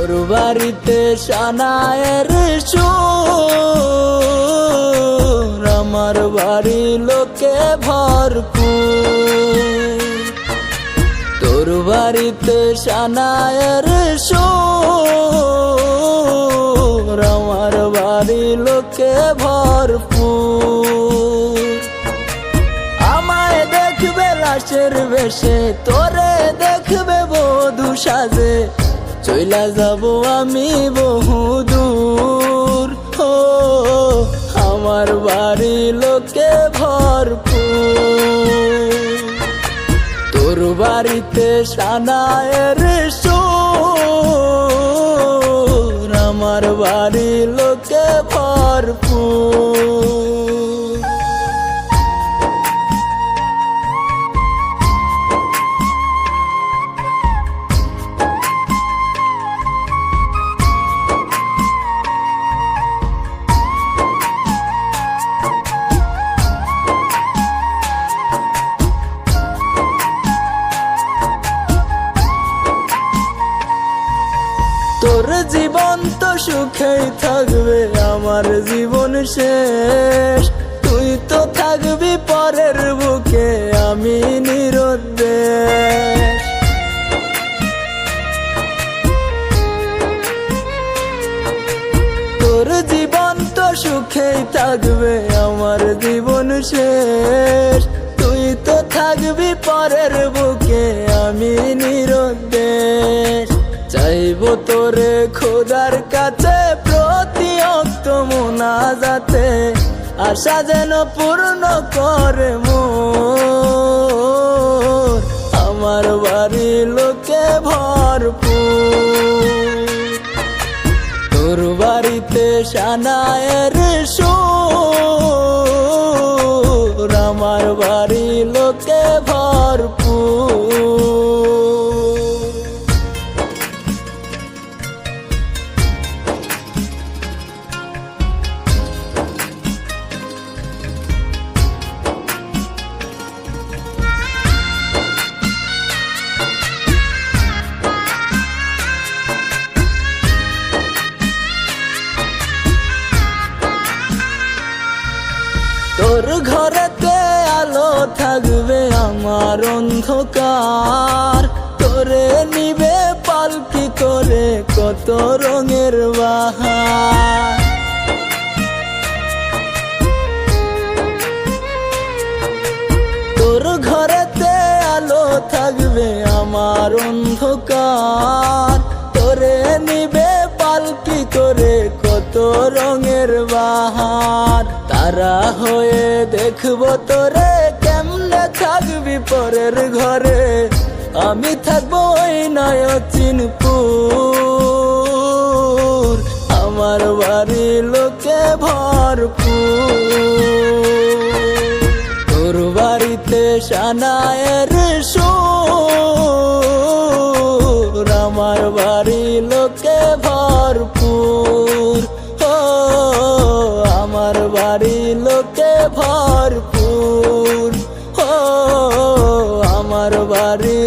তোর বাড়িতে সানায়ের সুর, আমার বাড়ি লোকে ভরপুর। তোর বাড়িতে সানায়ের সুর, আমার বাড়ি লোকে ভরপুর। আমায় দেখবে লাশের বেশে, তোরে দেখবে বধূ সাজে, চইলা যাব আমি বহুদূর। ও আমার বাড়ি লোকে ভরপুর। তোর বাড়িতে সানায়ের সুর, আমার বাড়ি লোকে ভরপুর। তোর জীবন তো সুখেই থাকবে, আমার জীবন শেষ। তুই তো থাকবি পরের বুকে, আমি নিরুদ্দেশ। তোর জীবন তো সুখেই থাকবে, আমার জীবন শেষ। তুই তো থাকবি পরের বুকে, আমি নিরুদ্দেশ। চাইবো তোরে খোদার কাছে প্রতি অক্ত মুনাজাতে, আশা যেন পূর্ণ করে মোর, আমার বাড়ি লোকে ভরপুর। তোর বাড়িতে সানায়ের সুর, আমার বাড়ি লোকে ভরপুর। তোর ঘরেতে আলো থাকবে, আমার অন্ধকার। তোরে নিবে পালকি করে কত রঙের বাহার। তোর ঘরেতে আলো থাকবে, আমার অন্ধকার। তোরে নিবে পালকি করে কত রঙের বাহার। তারা হয়ে দেখবো তোরে, কেমনে থাকবি পরের ঘরে, আমি থাকবো ওই নয়চিনপুর, আমার বাড়ি লোকে ভরপুর। তোর বাড়িতে সানায়ের সুর, আমার বাড়ি লোকে ভরপুর। ও আমার বাড়ি লোকে ভরপুর। ও আমার বাড়ি